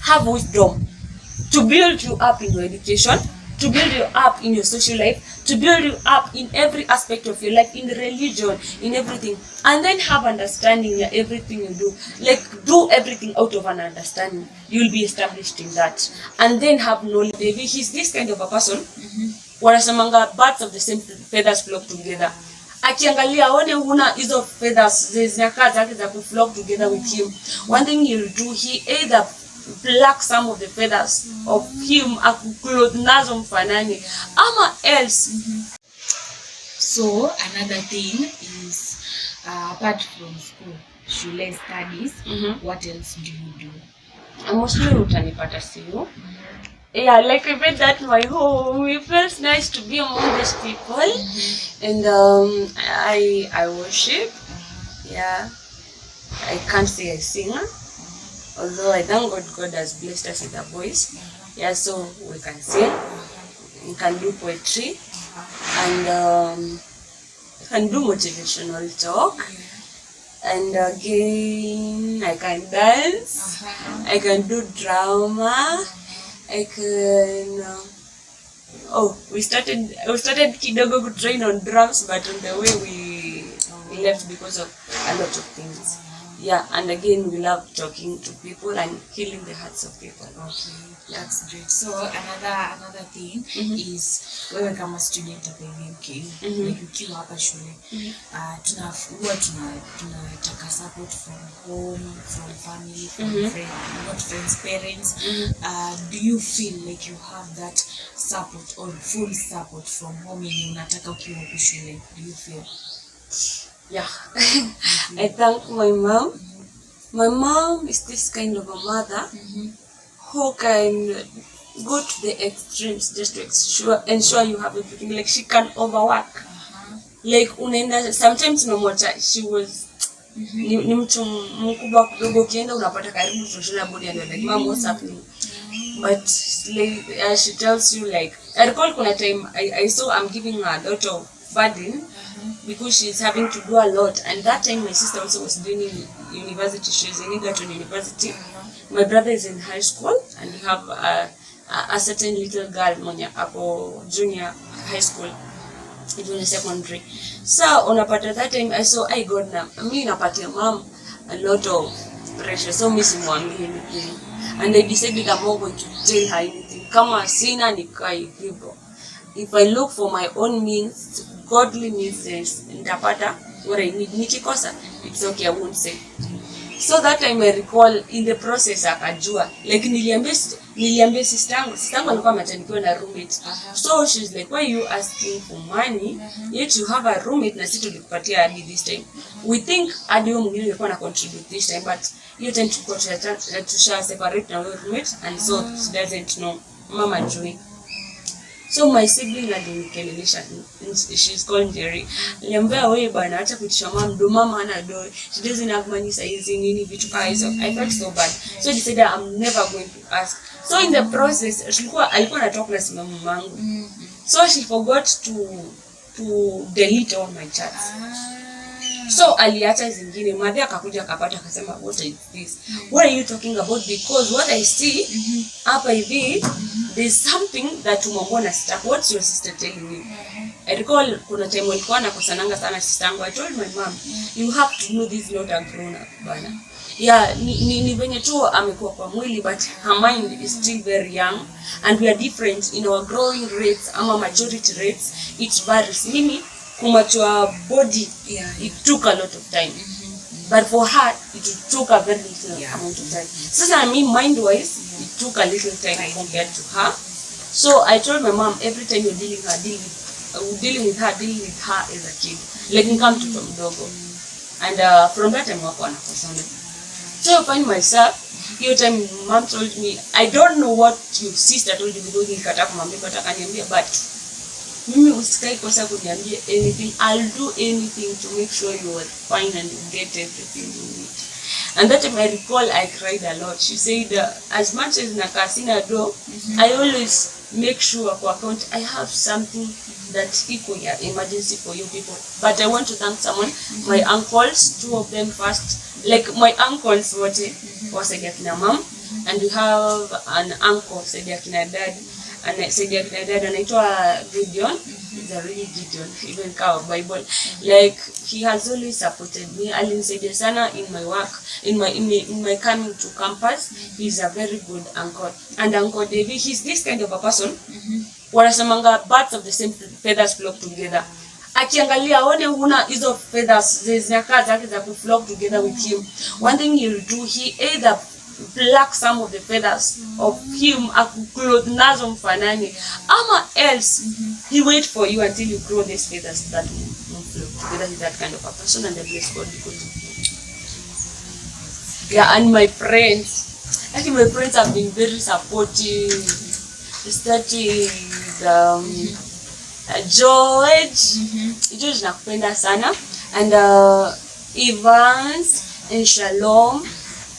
have wisdom to build you up in your education, to build you up in your social life, to build you up in every aspect of your life, in religion, in everything. And then have understanding in everything you do. Like, do everything out of an understanding. You'll be established in that. And then have knowledge. Maybe he's this kind of a person. Wanasemanga birds of the same feathers flock together. Akiangalia one huna hizo feathers zinakaa zake za flock together with him. One thing he'll do, he either pluck some of the feathers of him akuclothe nazo mfanani ama else. So another thing is apart from school, shule studies, what else do you do? Mostly utanipata siyo. Yeah, like I made that my home. It feels nice to be among these people. And I worship. Yeah, I can't say I sing, although I thank God has blessed us with a voice. Yeah, so we can sing, we can do poetry, and can do motivational talk. And again, I can dance. I can do drama. I can. We started kidogo to train on drums, but on the way we left because of a lot of things. Yeah, and again we love talking to people and healing the hearts of people. Okay, that's great. So another thing is wewe kama student hapa UK, like ukiwa hapa shule, tunataka support from home, from family, from friends, parents. Do you feel like you have that support or full support from home yenye unataka ukiwa hapa shule? Do you feel? Yeah. I thank my mom. My mom is this kind of a mother who can go to the extremes just to ensure you have everything. Like, she can overwork. Like, unaenda, sometimes unamwacha, she was ni mtu mkubwa kidogo, ukienda unapata karibu tunashona body and like, mom, what's happening? But like, she tells you, like, I recall kuna time I saw I'm giving her a lot of burden because she's having to do a lot. And that time my sister also was doing university. She's in Egerton University. My brother is in high school, and we have a certain little girl mwenye ako junior high school, junior secondary. So unapata that time I saw I got na mimi napatia mom a lot of pressure, so mimi simwambie anything, and I decided I'm not going to tell her anything. Kama sina nikai hivyo. If I look for my own means, godly means, nitapata what I need. Nikikosa, it's okay, I won't say. So that time I recall in the process akajua, like niliambia sistangu alikuwa amechangiwa na roommate. So she's like, why are you asking for money yet you have a roommate na sisi tulikupatia hadi this time? We think hadi huyo mwingine alikuwa na contribute this time, but hiyo time tusha separate na huyo roommate, and so she doesn't know. Mama Joy. So my sibling alinikelelesha, she's called Jerry. Niambia wewe bana, acha kutisha mama hana do. She doesn't have money saizi nini vitu kama hizo. I felt so bad. So I decided I'm never going to ask. So in the process, alikuwa anatoka na simu mangu. So she forgot to delete all my chats. So aliacha zingine, madhe akakuja akapata akasema, what is this? What are you talking about? Because what I see hapa hivi, there's something that umamona stuck. What's your sister telling you? I recall kuna time walikuwa nakosananga sana sistangu. I told my mom, you have to know this is not a grown up bana. Yeah, ni venye tu amekuwa kwa mwili, but her mind is still very young, and we are different in our growing rates ama maturity rates. It varies. Mimi kumature body, it took a lot of time, but for her it took a very little amount of time. So I mean, mind wise it took a little time compared to her. So I told my mom, every time you're dealing with her as a kid, let me come to mdogo. And from that time wako anakosana. So I find myself, hiyo time mom told me, I don't know what your sister told you because nikataka kumwambia, but akaniambia, but mimi usikai kosa kuniambia anything. I'll do anything to make sure you are fine and you get everything you need. And that time I recall I cried a lot. She said, as much as nakasina do, I always make sure for account I have something that equal emergency for you people. But I want to thank someone, my uncles, two of them first. Like my uncles was a get mom, and we have an uncle said akina dad, and said akina dad anaitwa Gideon. He's a really Gideon, even cover Bible. Like he has always supported me. Alinisaidia sana in my work, in my coming to campus. He's a very good uncle. And Uncle David, he's this kind of a person. Wanasemanga birds of the same feathers flock together. Akiangalia one huna hizo feathers zinakaa zake za flock together with him. One thing he'll do, he either pluck some of the feathers of him akuclothe nazo mfanani, ama else he wait for you until you grow these feathers that will flock together. He's that kind of a person, and I bless God because of him. Yeah, and my friends, actually my friends have been very supportive. Starting George nakupenda sana, and Evans and Shalom,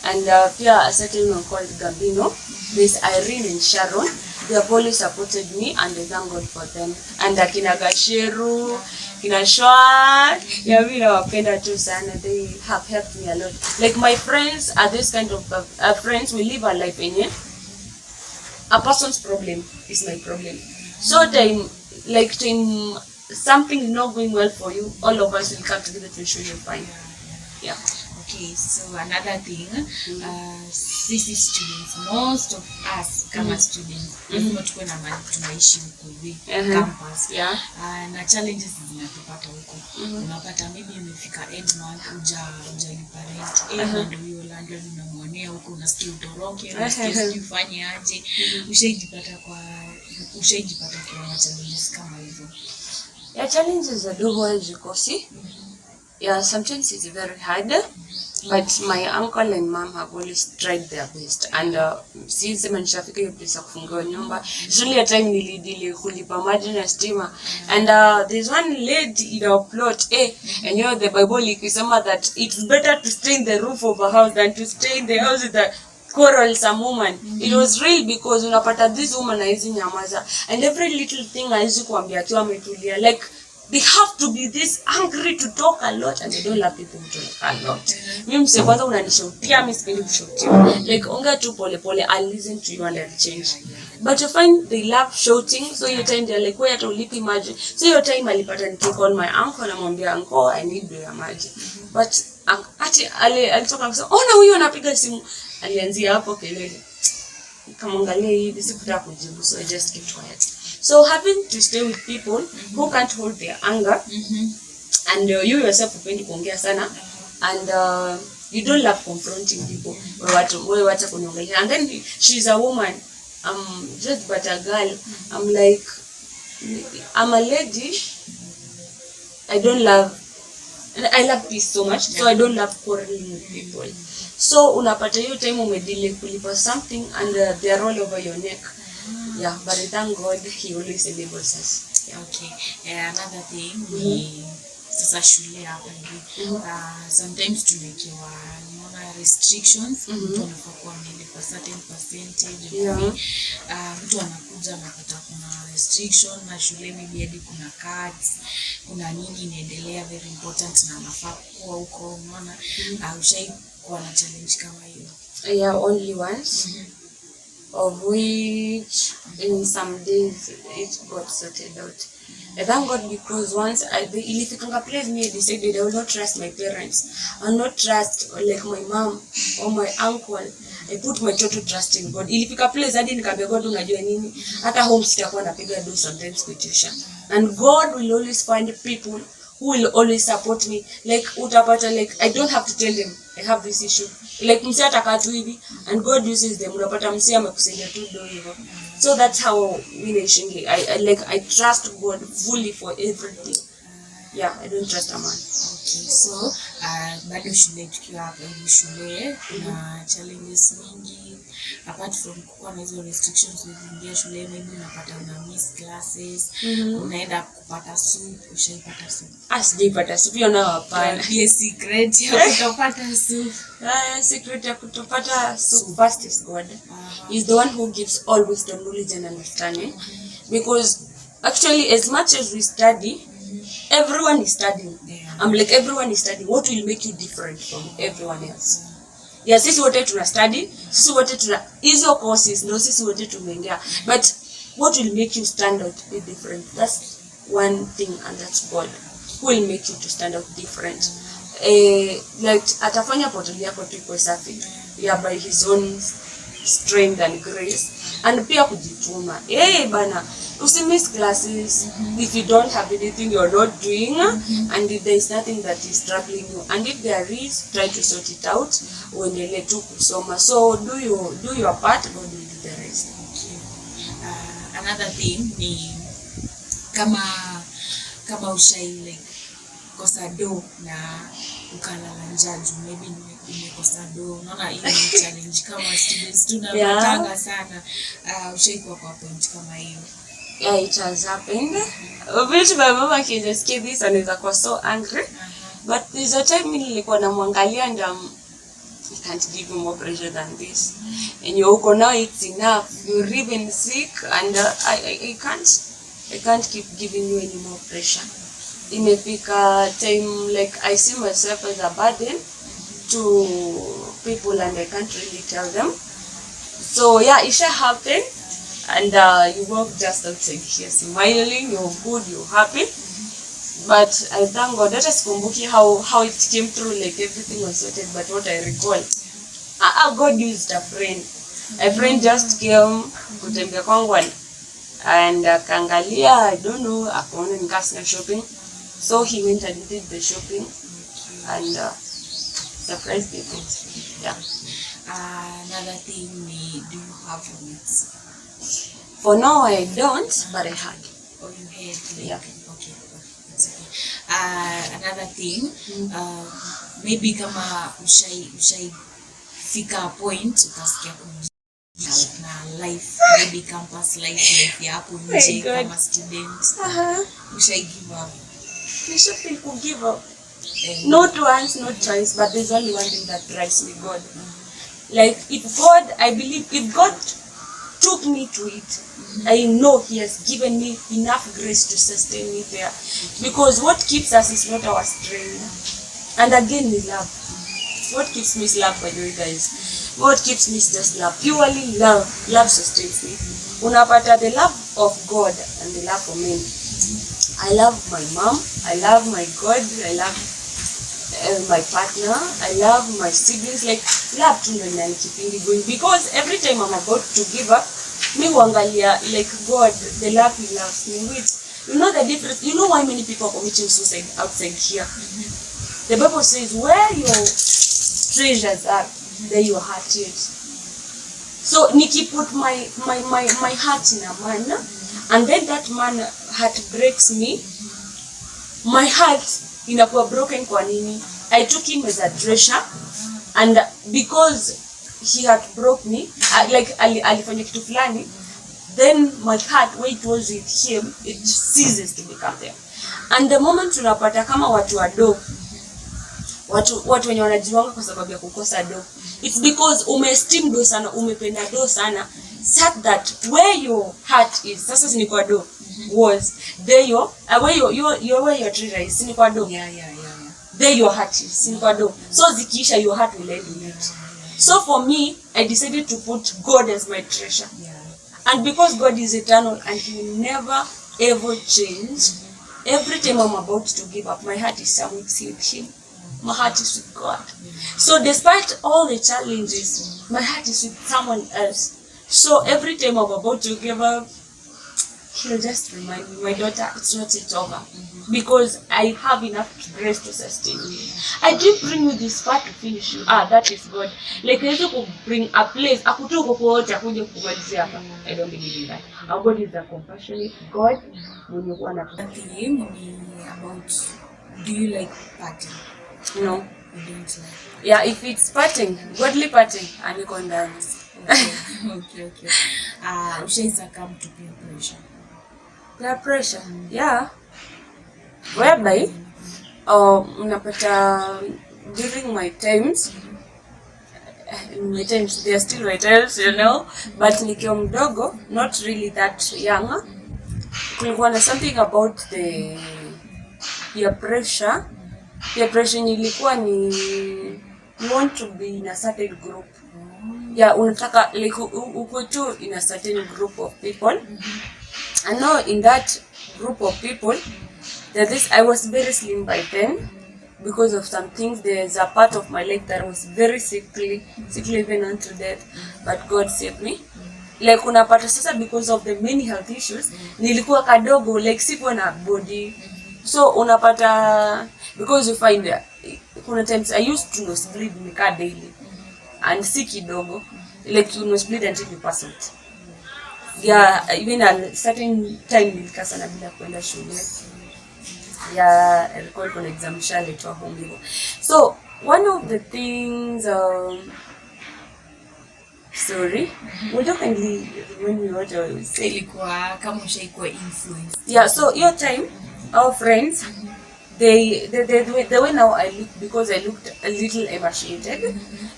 and pia a certain one called Gabino. There's Irene and Sharon. They have always supported me, and I thank God for them. And kina Gasheru, kina Shwa, yeah, we nawapenda tu sana. They have helped me a lot. Like my friends are this kind of friends. We live our life in it. A person's problem is my problem. So time something is not going well for you, all of us will come together to ensure you're fine. Yeah. Okay, so another thing, sisi students, most of us kama students, lazima tuwe na mali tunaishi huko campus. Yeah. Na challenges zinatupata huko. Unapata maybe umefika end month hujalipa rent, ndio hiyo landlord unamwonea huko, unasikia utoroke, unasikia ufanye aje. Ushajipata kwa challenges kama hizo. Yeah, challenges are always jikosi. Yeah, sometimes it's very hard, but my uncle and mom have always tried their best. And since nishafika hiyo place ya kufungua nyumba, usually a time nilidili kulipa maji na stima, and there's one lady in our plot, and you know the Bible ikisema that it's better to stay in the roof of a house than to stay in the house with a quarrelsome woman. It was real, because unapata this woman usijinyamazie, and every little thing haizi kuambia akiwa ametulia. Like they have to be this angry to talk a lot, and they don't love people who talk a lot. Mimi mse kwanza unanishautia, mimi sipendi kushautiwa. Like ongea tu pole pole, I'll listen to you and I'll change. But you find they love shouting, so your time they're like, where to ulipi maji. So your time alipata ni call my uncle na mwambia uncle I need bill ya maji. But ati alitoka kusema ona huyo anapiga simu, alianzia hapo kelele. Kamangalia hivi sikutaka kujibu, so I just kept quiet. So having to stay with people who can't hold their anger, and you yourself upendi kuongea sana, and you don't love confronting people. Wewe wacha kuniongelea. And then she's a woman, just but a girl. I'm like, I'm a lady. I love peace so much, so I don't love quarreling with people. So unapata hiyo time umedile kulipa something, and they are all over your neck. Yeah, but I thank God he always enables us. Yeah. Okay. Another thing, sasa shule hapa hivi, sometimes tumekiwa restrictions, mtu anafaa kuwa amelipa certain percentage. Mtu anakuja anapata kuna restriction na shule maybe hadi kuna cards, kuna nini inaendelea very important na anafaa kuwa huko, unaona. Ushai kuwa na challenge kama hiyo? Yeah, only once. Of which in some days it got sorted out. I thank God, because once if you can place me, I decided I will not trust my parents. I will not trust like my mom or my uncle. I put my total trust in God. If you can place hadi nikamwambia God unajua nini, hata home sitakuwa napiga do sometimes kuitisha. And God will always find people who will always support me. Like utapata, like I don't have to tell them I have this issue. Like msi ataka tu hivi, and God uses them. Unapata msi amekusaidia tu do hivyo. So that's how I trust God fully for everything. Yeah, I don't trust a man. Okay, so bado shule tukiwa hapa hivi shule na challenges mingi, apart from kuwa na hizo restrictions ukiingia shule, maybe unapata una miss classes, unaenda kupata soup. Ushaipata soup? Sijaipata soup, hiyo nao hapana. Be secret ya kutopata soup. Secret ya kutopata soup, first is God. He's the one who gives all wisdom, knowledge and understanding. Because actually as much as we study, everyone is studying. I'm like, everyone is studying. What will make you different from everyone else? ya sisi wote tuna study, sisi wote tuna hizo courses, ndio sisi wote tumeingia, but what will make you stand out be different? That's one thing, and that's God who will make you to stand out different. Like atafanya portfolio yako tu ikuwe safi, yeah, by his own strength and grace, and pia kujituma. Bana, miss classes if you don't have anything you're not doing, and if there is nothing that is troubling you, and if there is, try to sort it out. Uendelee tu kusoma. So do your part, God will do the rest. Another thing ni kama ushai like kosa do na ukalala njaa, maybe umekosa do. Unaona hiyo ni challenge kama students tunapatanga sana. Ushai kwa point kama hiyo? Yeah, it has happened. Which my mama can just get this and is so angry. But there's a time nilikuwa namwangalia and I can't give you more pressure than this. And you uko now, it's enough. You're even sick, and I can't keep giving you any more pressure. Imefika time like I see myself as a burden to people, and I can't really tell them. So yeah, it should happen. And you walk just outside here smiling, you're good, you're happy. But I thank God. That is kumbuki how it came through, like everything was sorted. But what I recall, God used a friend. A friend just came kutembea kwangu and kaangalia, I don't know, akaona nikasina shopping. So he went and did the shopping and surprised people. Yeah. Another thing, do you have roommates? For now I don't, but I had. Oh, you had? Yeah. Okay. It's okay. Another thing, maybe kama ushai fika a point ukasikia na life, maybe campus life ya hapo nje kama student. Ushai give up? Nisha feel to give up. Not once, not twice, but there's only one thing that drives me, God. Like I believe if God took me to it, I know He has given me enough grace to sustain me there. Because what keeps us is not our strength. And again, we love. What keeps me is love, by the way, guys. What keeps me is just love. Purely love. Love sustains me. Unapata the love of God and the love for men. I love my mom. I love my God. I love my partner. I love my siblings. Like, love to know keeping going. Because every time I'm about to give up, me wangalia, like God, the love He loves me. Which, you know the difference. You know why many people are committing suicide outside here? The Bible says, where your treasures are, there your heart is. So Nikki put my heart in a man, and then that man heart breaks me. My heart inakuwa broken kwa nini? I took him as a treasure, and because he had broke me, like alifanya kitu fulani, then my heart, where it was with him, it ceases to become there. And the moment tunapata kama watu wadogo, watu wenye wanajiwanga kwa sababu ya kukosa do, it's because umeesteem do sana, umependa do sana, such that where your heart is, sasa si ni kwa do, was there where your treasure is, si ni kwa do, there your heart is, si ni kwa do. So zikiisha, your heart will end in it. So for me, I decided to put God as my treasure. And because God is eternal and He will never ever change, every time I'm about to give up, my heart is somewhere with Him. My heart is with God. So despite all the challenges, my heart is with someone else. So every time I'm about to give up, He'll just remind me, my daughter, it's not yet over. Because I have enough grace to sustain you. I didn't bring you this far to finish you. That is God. Like I could bring a place, I don't believe in that. Our God is a compassionate God. When you want to about, do you like partying? No. You don't like? Yeah, if it's partying, godly partying, and you can dance. Okay. Ushai succumb to peer pressure? Peer pressure? Yeah. Whereby, unapata during my times, they are still my times, you know, but nikiwa mdogo, not really that young, kulikuwa na something about the peer pressure. Peer pressure nilikuwa ni you want to be in a certain group. Yeah, unataka like uko tu in a certain group of people. And now in that group of people, I was very slim by then because of some things. There's a part of my leg that was very sickly even unto death, but God saved me. Like unapata sasa because of the many health issues, nilikuwa kadogo, like sikuwa na body. So unapata, because you find kuna times I used to nosebleed nika daily and sick kidogo, like you nosebleed until you pass out. Yeah, even a certain time nilika sana bila kwenda shule. Yeah, I recall kuna exam shaletwa home hivyo. So one of the things sorry, we'll definitely when we watch or say ilikuwa kama ushaikuwa influence. Yeah, so your time our friends, the way now I look, because I looked a little emaciated,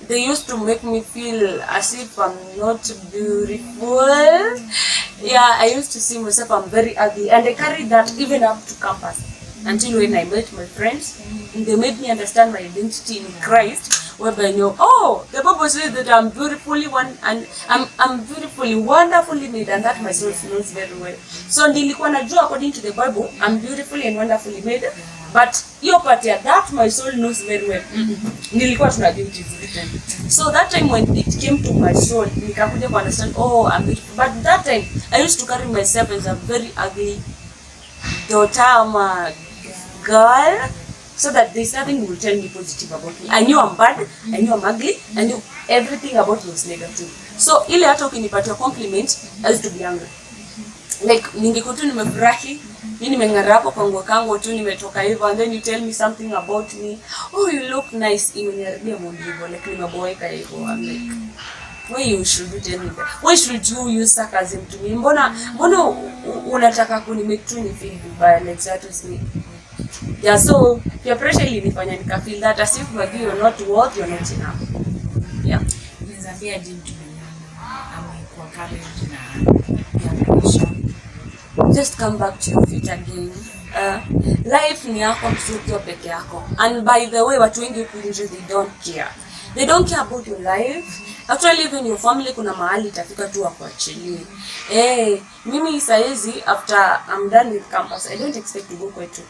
they used to make me feel as if I'm not beautiful. Yeah, I used to see myself I'm very ugly, and I carried that even up to campus until when I met my friends, and they made me understand my identity in Christ, whereby I know, oh, the Bible says that I'm beautifully and I'm beautifully, wonderfully made, and that my soul knows very well. So nilikuwa najua according to the Bible, I'm beautifully and wonderfully made, but hiyo part ya that my soul knows very well, nilikuwa tunajua it is written. So that time when it came to my soul, nikakuja ku understand, oh, I'm beautiful. But that time I used to carry myself as a very ugly daughter, I'm a girl, so that there's nothing will tell me positive about me. I knew I'm bad, I knew I'm ugly, I knew everything about me was negative. So ile hata ukinipatia compliment, I used to be angry. Like ningekuwa tu nimefurahi, mimi nimeng'ara hapo kwa nguo kangu tu nimetoka hivyo, and then you tell me something about me, oh you look nice, imeniharibia mood hivyo, like nimeboeka hivyo. I'm like, why you should you tell me that? Why should you use sarcasm to me? Mbona unataka kunimake tu ni feel vibaya, like that was me. Yeah, so peer pressure ilinifanya nika feel that as if you're not worth, you're not enough. Yeah. Nizambia jinsi amekuwa current na peer pressure. Just come back to your feet again. Life ni yako msukio peke yako. And by the way, watu wengi huku nje, they don't care. They don't care about your life. Actually, even your family kuna mahali itafika tu wakuachilie. Mimi saizi after I'm done with campus, I don't expect to go kwetu.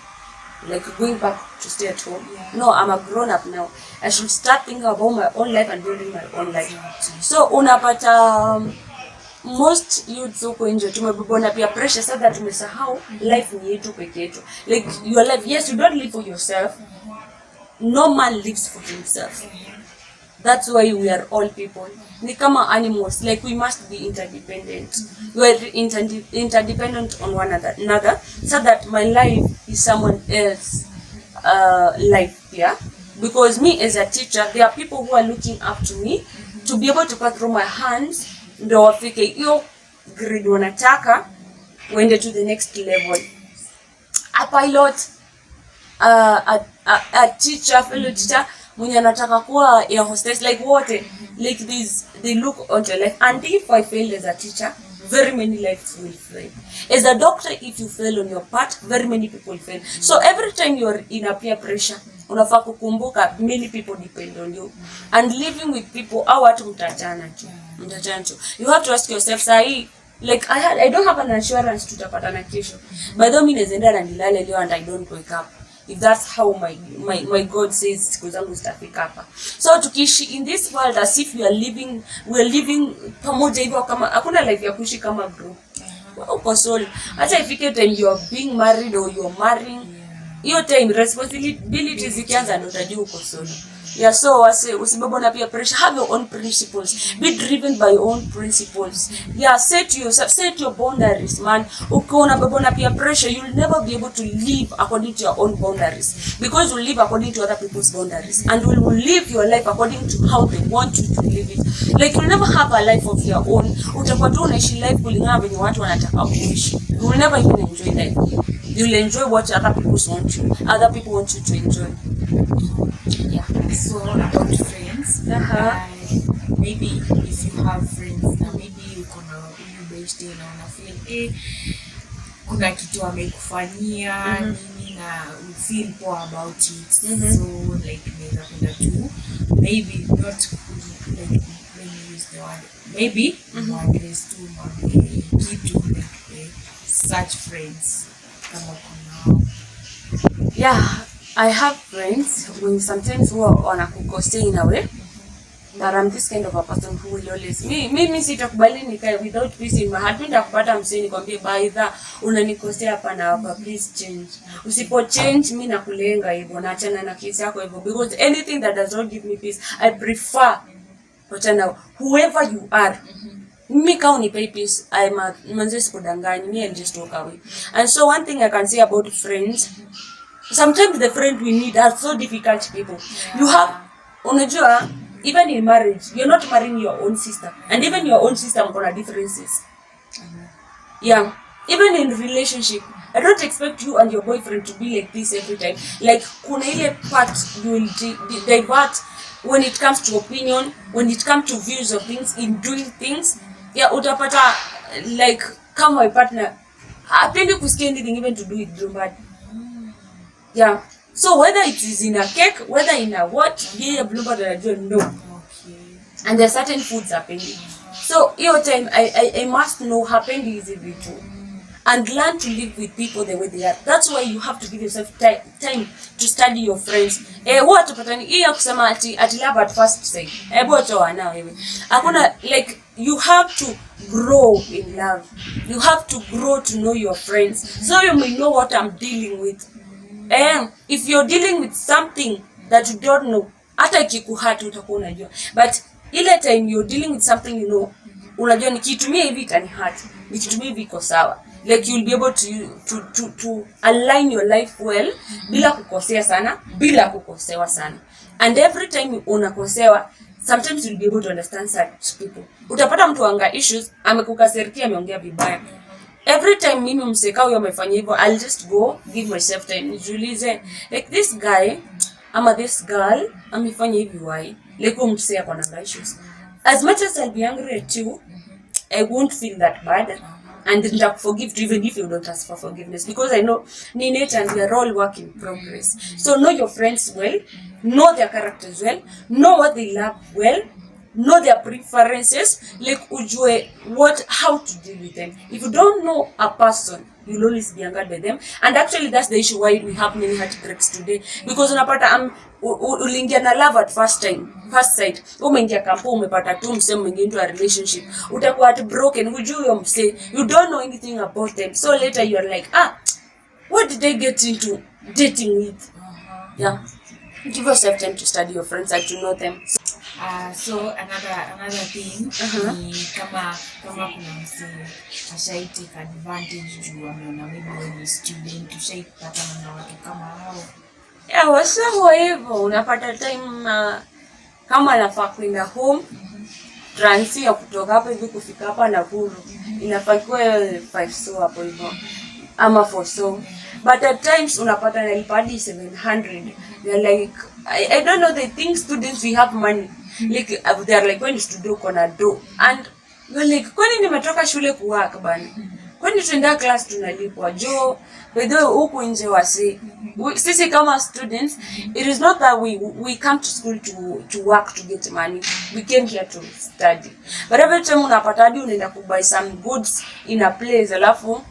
Like going back to stay at home. Yeah. No, I'm a grown up now. I should start thinking about my own life and building my own life. So unapata most youths huko nje tumebebona pia pressure so that tumesahau life ni yetu peke yetu. Like your life, yes, you don't live for yourself. No man lives for himself. That's why we are all people. Ni kama animals, like we must be interdependent. We are interdependent on one another, so that my life is someone else's life. Yeah, because me as a teacher, there are people who are looking up to me to be able to pass through my hands. Ndo wafike hiyo grade wanataka wende to the next level. A pilot, a teacher, fellow teacher, mwenye anataka kuwa air hostess, like what, like this, they look onto life. And if I fail as a teacher, very many lives will fail. As a doctor, if you fail on your part, very many people fail. So every time you're in a peer pressure, unafaa kukumbuka many people depend on you. And living with people, au watu mtachana tu. You have to ask yourself, sahi, like I don't have an assurance tutapatana kesho. By the way, nezenda na nilale leo and I don't wake up. If that's how my God says siku zangu zitafika hapa. So tukiishi in this world as if we are living pamoja hivyo, kama hakuna life ya kuishi kama group. Uko solo. Hata ifike time you are being married or you are marrying, hiyo time responsibilities zikianza ndo utajua uko solo. Yeah, so usibebo na peer pressure. Have your own principles. Be driven by your own principles. Yeah, set your boundaries, man. Ukiona bebo na peer pressure, you'll never be able to live according to your own boundaries, because you live according to other people's boundaries, and you will live your life according to how they want you to live it. Like you'll never have a life of your own. Utakuwa tu unaishi life kulingana venye watu wanataka kuishi. You will never even enjoy life. You'll enjoy what other people want you to enjoy. Yeah. So about friends, maybe if you have friends, maybe you can based in on feel kuna kitu amekufanyia nini na you feel poor about it. So like naweza kwenda tu maybe not like, let me use the word, maybe madres tu kitu like such friends kama kuna. Yeah, I have friends who sometimes wanakukosea in a way. But I'm this kind of a person who will always mimi sitakubali nikae without peace in my heart. Nenda kupata msee nikwambie baidha unanikosea hapa na hapa, please change. Usipo change mimi nakulenga hivyo, naachana na kesi yako hivyo, because anything that does not give me peace I prefer wachana whoever you are. Mimi kama unipe peace I'm a manze sipodanganyi, me and just walk away. And so one thing I can say about friends, sometimes the friend we need are so difficult people. You have unajua, even in marriage, you're not marrying your own sister, and even your own sister mkona differences. Yeah, even in relationship, I don't expect you and your boyfriend to be like this every time. Like kuna ile part you will divert when it comes to opinion, when it comes to views of things, in doing things. Yeah, utapata like kama my partner hapendi kusikia anything even to do with Drumbad. Yeah. So whether it is in a cake, whether in a what, yeah, Bloomberg anajua no. Okay. And there are certain foods hapendi. So your time I must know hapendi is vitu. And learn to live with people the way they are. That's why you have to give yourself time to study your friends. Huwa tupatani hii ya kusema ati love at first sight. Boto wana wewe. Hakuna like you have to grow in love. You have to grow to know your friends. So you may know what I'm dealing with. If you're dealing with something that you don't know, hata ikikuhata utakuwa unajua. But ile time you're dealing with something you know, unajua nikitumia hivi itanihurt, nikitumia hivi iko sawa. Like you'll be able to align your life well, bila kukosea sana, bila kukosewa sana. And every time unakosewa, sometimes you'll be able to understand such people. Utapata mtu anga issues, amekukasirikia, ameongea vibaya. Every time mimi mseka huyo amefanya hivyo, I'll just go give myself time nijiulize, like this guy ama this girl amefanya hivi why, like mseka kwa nanga issues. As much as I'll be angry at you, I won't feel that bad, and then forgive you even if you don't ask for forgiveness, because I know ni nature and we are all work in progress. So know your friends well, know their characters well, know what they love well, know their preferences, like ujue how to deal with them. If you don't know a person, you'll always be angered by them. And actually that's the issue why we have many heartbreaks today, because unapata uliingia na love at first sight, umeingia kampo, umepata tu mse mwingi into a relationship, utakuwa heartbroken, hujui huyo mse, you don't know anything about them. So later you are like, what did I get into dating with? Yeah, give yourself time to study your friends and to know them. So another thing ni kama kuna mse ashai take advantage juu ameona maybe when student ushaipata na watu kama hao. Yeah, washaho hivyo, unapata time kama anafaa kwenda home, transi ya kutoka hapa hivi kufika hapa Nakuru, inafaa kuwa 5 so hapo hivyo ama 4 so. But at times unapata nalipadi 700. They're like, I don't know, they think students we have money. Like they're like, when you studio kona do, and you're like, kwani nimetoka shule kuwaka bana, kwani tuenda class tunalipwa jo. By the way, huku nje wasi sisi kama students, it is not that we come to school to work to get money. We came here to study. But every time unapata hadi unaenda kubuy some goods in a place, alafu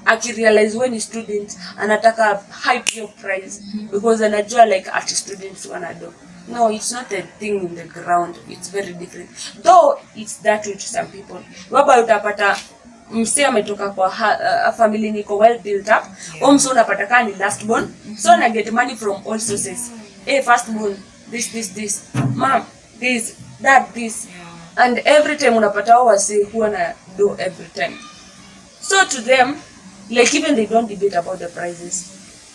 akirealize when student anataka hype your price because anajua like at students wanado. No, it's not a thing in the ground. It's very different. Though it's that way to some people. Waba utapata mse ametoka kwa family niko well built up. Mse unapata kani last born. So na get money from all sources. First born, this. Mom, this, that, this. And every time unapata hawa say huwa na do every time. So to them, like even they don't debate about the prices.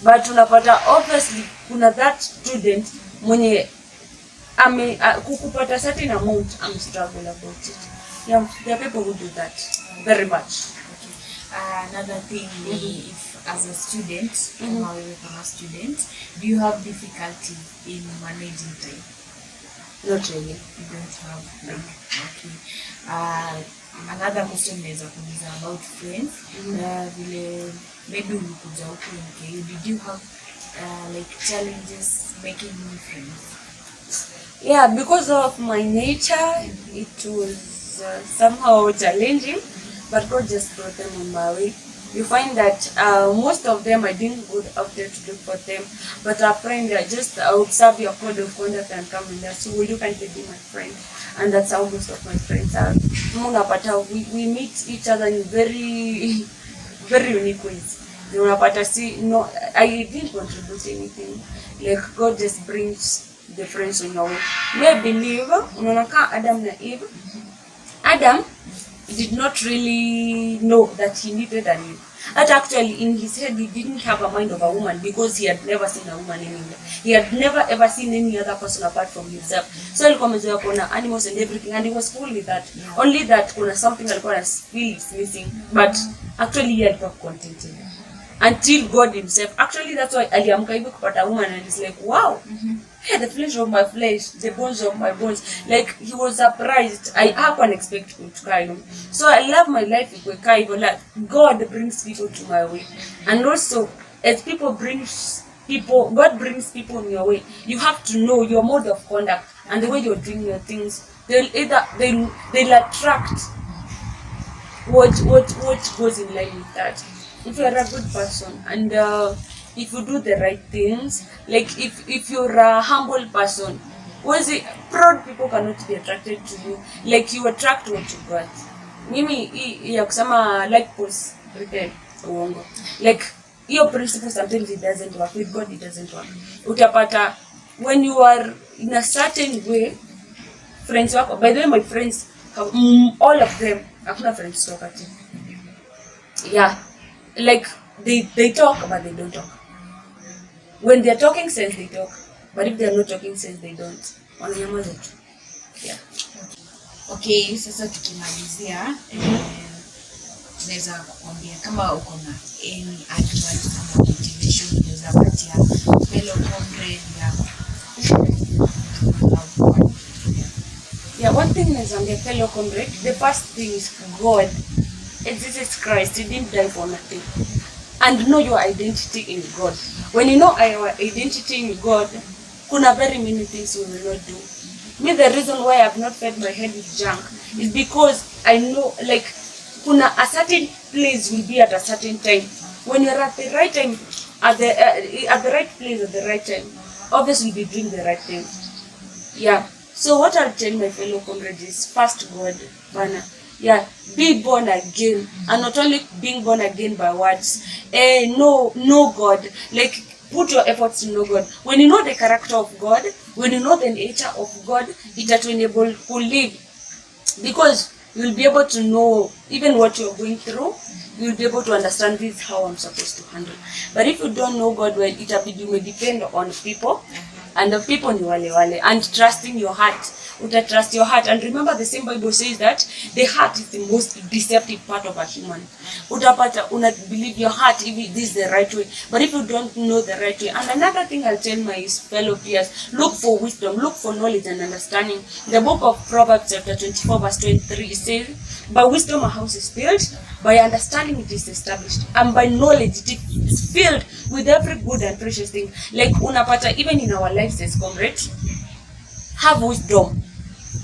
But unapata obviously kuna that student mwenye kukupata certain amount, I'm struggle about it. Yeah, there are people who do that very much. Okay. Another thing, if as a student, do you have difficulty in managing time? Not really. You don't have. Okay. Another question is about friends. Maybe ulikuja huku in KU, did you have like challenges making new friends? Yeah, because of my nature, it was somehow challenging, but God just brought them on my way. You find that most of them I didn't go out there to look for them, but a friend, I observe your code of conduct and come in there. So will you kindly be my friend? And that's how most of my friends are. We meet each other in very very unique ways. Unapata no, I didn't contribute anything. Like God just brings the friends on your way. Me I believe, unaona Adam na Eve. Adam did not really know that he needed an Eve. And actually in his head he didn't have a mind of a woman because he had never seen a woman anywhere. He had never ever seen any other person apart from himself. So he comezoea kuona animals and everything, and he was cool with that. Only that kuna something alikuwa feel is missing, but actually he alikuwa contented. Until God himself, actually that's why aliamka hivi kupata woman, and he's like, wow, yeah, the flesh of my flesh, the bones of my bones. Like he was surprised. I haven't expected him to cry. So I love my life with Kaibo. Like God brings people to my way, and also as God brings people in your way. You have to know your mode of conduct and the way you're doing your things. They'll attract what goes in line with that. If you're a good person and if you do the right things, like if you're a humble person, proud people cannot be attracted to you. Like you attract what you got. Mimi ya kusema like post pretend uongo. Like your principle sometimes it doesn't work. With God it doesn't work. Utapata when you are in a certain way, friends wako. By the way, my friends, all of them, hakuna friends wakati. Yeah. Like they talk but they don't talk. When they're talking sense they talk, but if they're not talking sense they don't. Wananyamaza tu. Yeah. Okay, sasa tukimalizia naweza kukwambia kama uko na any advice ama motivation unaweza kupatia fellow comrade yako. Yeah, one thing is on the fellow comrade, the first thing is God. Jesus Christ, he didn't die for nothing. And know your identity in God. When you know our identity in God, kuna very many things we will not do. Me, the reason why I have not fed my head with junk is because I know, like, kuna a certain place will be at a certain time. When you're at the right time, at the right place at the right time, obviously you'll be doing the right thing. Yeah. So what I'll tell my fellow comrades is first God, Bana. Yeah, be born again, and not only being born again by words. Know God. Like put your efforts to know God. When you know the character of God, when you know the nature of God, it will enable to live, because you'll be able to know even what you're going through. You'll be able to understand this is how I'm supposed to handle. But if you don't know God well, you may depend on people, and the people ni wale, and trusting your heart. Trust your heart. And remember, the same Bible says that the heart is the most deceptive part of a human. Believe your heart if this is the right way, but if you don't know the right way. And another thing I'll tell my fellow peers, look for wisdom, look for knowledge and understanding. The book of Proverbs chapter 24 verse 23 says, by wisdom a house is built, by understanding it is established, and by knowledge it is filled with every good and precious thing. Like unapata, even in our lives as comrades, have wisdom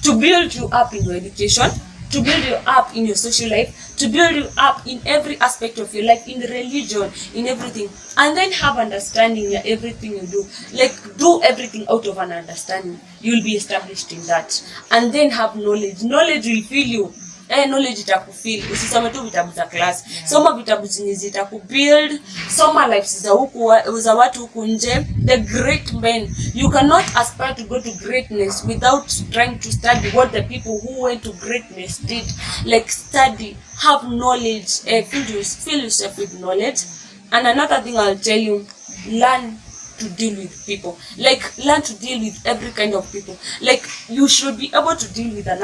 to build you up in your education, to build you up in your social life, to build you up in every aspect of your life, in religion, in everything. And then have understanding in everything you do. Like do everything out of an understanding. You'll be established in that. And then have knowledge. Knowledge will fill you. Knowledge itakufeel. Usisome tu vitabu za class. Soma vitabu zenye zitakubuild. Soma lives za watu huku nje. The great men. You cannot aspire to go to greatness without trying to study what the people who went to greatness did. Like study, have knowledge, fill yourself with knowledge. And another thing I'll tell you, learn to deal with people. Like learn to deal with every kind of people. Like you should be able to deal with a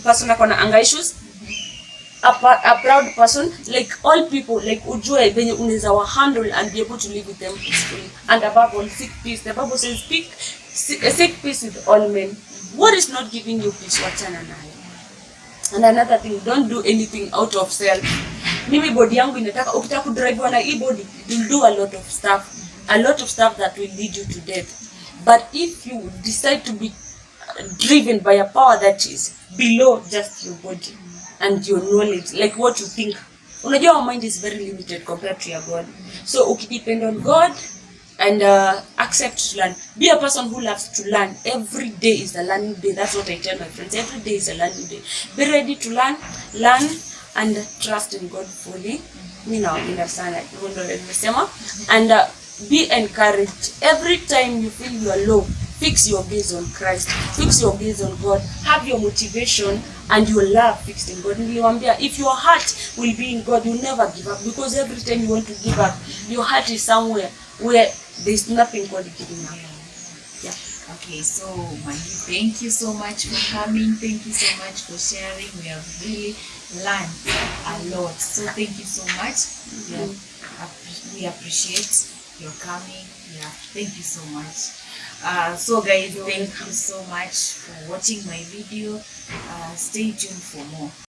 person akona anger issues, a proud person, like all people, like ujue venye unaweza wa handle and be able to live with them peacefully. And above all, seek peace. The Bible says seek peace with all men. What is not giving you peace? Wachana nayo. And another thing, don't do anything out of self. Mimi body yangu inataka, ukitaka kudrive na hii body, you'll do a lot of stuff that will lead you to death. But if you decide to be driven by a power that is below just your body and your knowledge, like what you think. Unajua, our mind is very limited compared to your God. So ukidepend on God and accept to learn. Be a person who loves to learn. Every day is a learning day. That's what I tell my friends. Every day is a learning day. Be ready to learn, and trust in God fully. Mimi nawapenda sana. Hivyo ndio nimesema. And be encouraged. Every time you feel you are low, fix your gaze on Christ. Fix your gaze on God. Have your motivation and your love fixed in God. Niliwaambia, if your heart will be in God, you'll never give up. Because every time you want to give up, your heart is somewhere where there's nothing called giving up. Yeah. Okay, so Maggie, thank you so much for coming. Thank you so much for sharing. We have really learned a lot. So thank you so much. We appreciate your coming. Yeah, thank you so much. So guys, thank you so much for watching my video. Stay tuned for more.